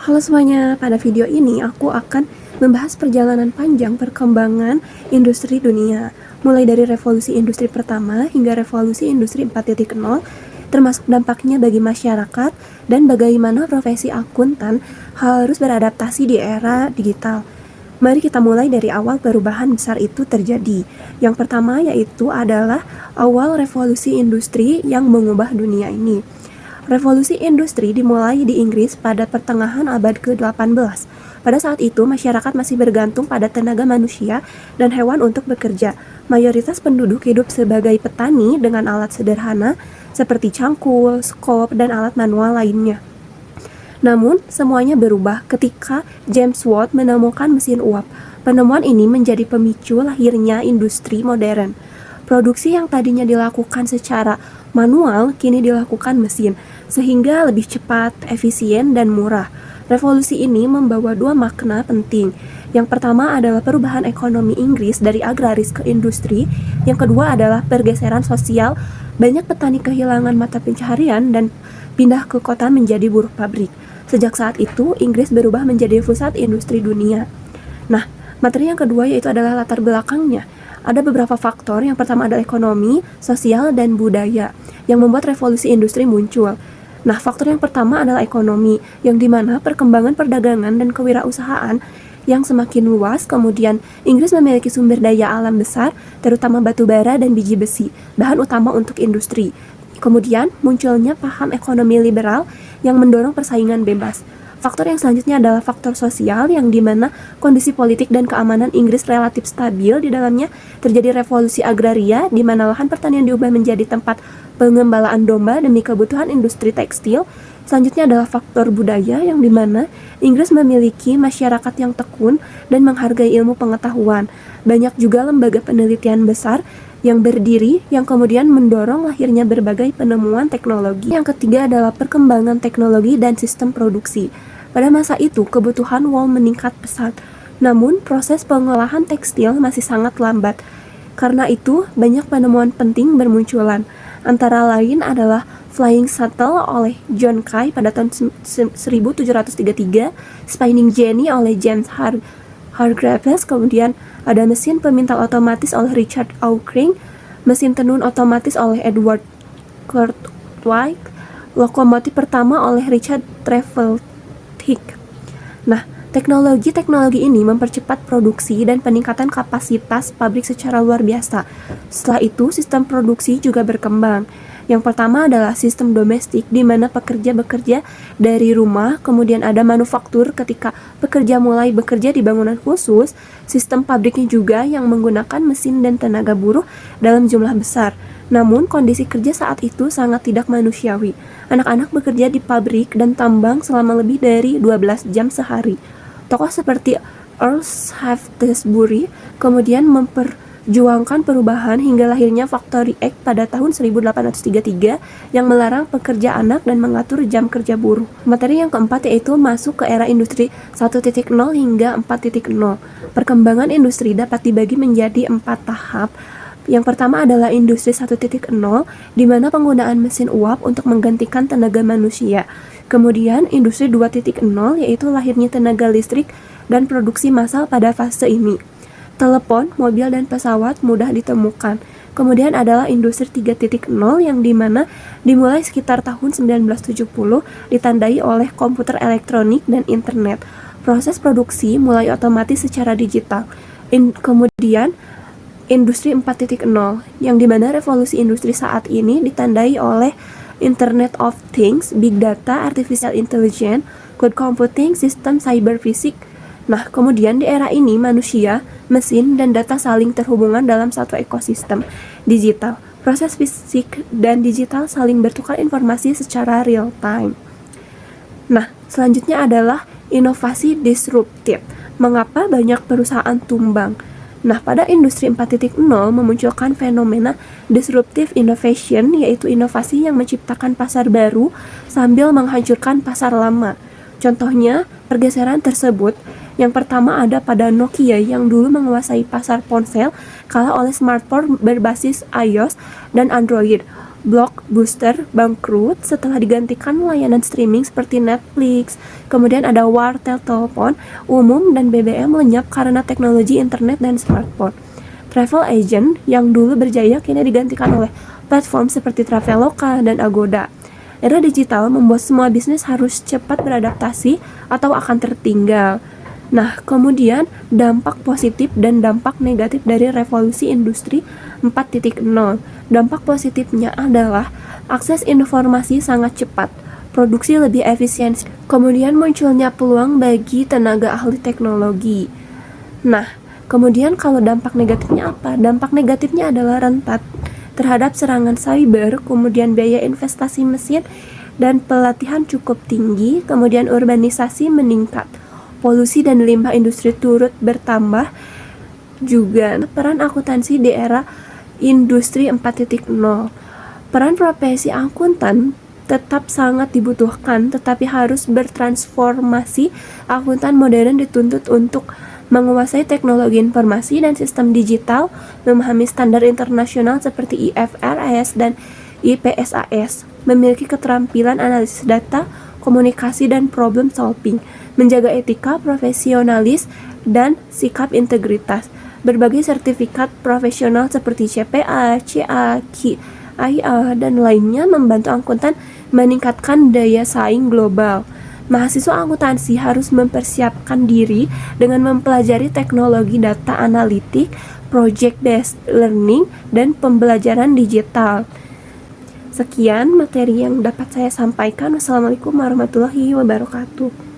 Halo semuanya, pada video ini aku akan membahas perjalanan panjang perkembangan industri dunia, mulai dari revolusi industri pertama hingga revolusi industri 4.0, termasuk dampaknya bagi masyarakat dan bagaimana profesi akuntan harus beradaptasi di era digital. Mari kita mulai dari awal perubahan besar itu terjadi. Yang pertama yaitu adalah awal revolusi industri yang mengubah dunia ini. Revolusi industri dimulai di Inggris pada pertengahan abad ke-18. Pada saat itu, masyarakat masih bergantung pada tenaga manusia dan hewan untuk bekerja. Mayoritas penduduk hidup sebagai petani dengan alat sederhana seperti cangkul, skop, dan alat manual lainnya. Namun, semuanya berubah ketika James Watt menemukan mesin uap. Penemuan ini menjadi pemicu lahirnya industri modern. Produksi yang tadinya dilakukan secara manual kini dilakukan mesin, sehingga lebih cepat, efisien, dan murah. Revolusi ini membawa dua makna penting. Yang pertama adalah perubahan ekonomi Inggris dari agraris ke industri. Yang kedua adalah pergeseran sosial. Banyak petani kehilangan mata pencaharian dan pindah ke kota menjadi buruh pabrik. Sejak saat itu, Inggris berubah menjadi pusat industri dunia. Nah, materi yang kedua yaitu adalah latar belakangnya. Ada beberapa faktor, yang pertama adalah ekonomi, sosial, dan budaya yang membuat revolusi industri muncul. Nah, faktor yang pertama adalah ekonomi, yang dimana perkembangan perdagangan dan kewirausahaan yang semakin luas, kemudian Inggris memiliki sumber daya alam besar, terutama batu bara dan biji besi, bahan utama untuk industri. Kemudian munculnya paham ekonomi liberal yang mendorong persaingan bebas. Faktor yang selanjutnya adalah faktor sosial yang dimana kondisi politik dan keamanan Inggris relatif stabil. Di dalamnya terjadi revolusi agraria di mana lahan pertanian diubah menjadi tempat pengembalaan domba demi kebutuhan industri tekstil. Selanjutnya adalah faktor budaya yang dimana Inggris memiliki masyarakat yang tekun dan menghargai ilmu pengetahuan. Banyak juga lembaga penelitian besar yang berdiri yang kemudian mendorong lahirnya berbagai penemuan teknologi. Yang ketiga adalah perkembangan teknologi dan sistem produksi. Pada masa itu, kebutuhan wool meningkat pesat. Namun, proses pengolahan tekstil masih sangat lambat. Karena itu, banyak penemuan penting bermunculan. Antara lain adalah flying shuttle oleh John Kay pada tahun 1733, spinning jenny oleh James Hargreaves, kemudian ada mesin pemintal otomatis oleh Richard Auchinleck, mesin tenun otomatis oleh Edward Cartwright, lokomotif pertama oleh Richard Trevithick. Nah, teknologi ini mempercepat produksi dan peningkatan kapasitas pabrik secara luar biasa. Setelah itu, sistem produksi juga berkembang. Yang pertama adalah sistem domestik, di mana pekerja bekerja dari rumah, kemudian ada manufaktur ketika pekerja mulai bekerja di bangunan khusus, sistem pabriknya juga yang menggunakan mesin dan tenaga buruh dalam jumlah besar. Namun, kondisi kerja saat itu sangat tidak manusiawi. Anak-anak bekerja di pabrik dan tambang selama lebih dari 12 jam sehari. Tokoh seperti Earl Shaftesbury kemudian memperjuangkan perubahan hingga lahirnya Factory Act pada tahun 1833 yang melarang pekerja anak dan mengatur jam kerja buruh. Materi yang keempat yaitu masuk ke era industri 1.0 hingga 4.0. Perkembangan industri dapat dibagi menjadi 4 tahap. Yang pertama adalah industri 1.0, di mana penggunaan mesin uap untuk menggantikan tenaga manusia. Kemudian industri 2.0 yaitu lahirnya tenaga listrik dan produksi massal pada fase ini. Telepon, mobil, dan pesawat mudah ditemukan. Kemudian adalah industri 3.0 yang dimana dimulai sekitar tahun 1970 ditandai oleh komputer elektronik dan internet. Proses produksi mulai otomatis secara digital. Kemudian industri 4.0 yang dimana revolusi industri saat ini ditandai oleh Internet of Things, Big Data, Artificial Intelligence, Cloud Computing, Sistem Cyber Physics. Nah, kemudian di era ini manusia, mesin, dan data saling terhubungan dalam satu ekosistem digital. Proses fisik dan digital saling bertukar informasi secara real time. Nah, selanjutnya adalah inovasi disruptif. Mengapa banyak perusahaan tumbang? Nah, pada industri 4.0 memunculkan fenomena disruptive innovation, yaitu inovasi yang menciptakan pasar baru sambil menghancurkan pasar lama. Contohnya, pergeseran tersebut Yang pertama ada pada Nokia yang dulu menguasai pasar ponsel kalah oleh smartphone berbasis iOS dan Android. Blockbuster bangkrut setelah digantikan layanan streaming seperti Netflix. Kemudian ada Wartel Telepon umum dan BBM lenyap karena teknologi internet dan smartphone. Travel agent yang dulu berjaya kini digantikan oleh platform seperti Traveloka dan Agoda. Era digital membuat semua bisnis harus cepat beradaptasi atau akan tertinggal. Nah, kemudian dampak positif dan dampak negatif dari revolusi industri 4.0. Dampak positifnya adalah akses informasi sangat cepat, produksi lebih efisien, kemudian munculnya peluang bagi tenaga ahli teknologi. Nah, kemudian kalau dampak negatifnya apa? Dampak negatifnya adalah rentan terhadap serangan cyber, kemudian biaya investasi mesin dan pelatihan cukup tinggi, kemudian urbanisasi meningkat. Polusi dan limbah industri turut bertambah. Juga peran akuntansi di era industri 4.0. Peran profesi akuntan tetap sangat dibutuhkan, tetapi harus bertransformasi. Akuntan modern dituntut untuk menguasai teknologi informasi dan sistem digital, memahami standar internasional seperti IFRS dan IPSAS, memiliki keterampilan analisis data, komunikasi dan problem solving, menjaga etika, profesionalis, dan sikap integritas. Berbagai sertifikat profesional seperti CPA, CA, KIA, dan lainnya membantu akuntan meningkatkan daya saing global. Mahasiswa akuntansi harus mempersiapkan diri dengan mempelajari teknologi data analitik, project-based learning, dan pembelajaran digital. Sekian materi yang dapat saya sampaikan. Wassalamualaikum warahmatullahi wabarakatuh.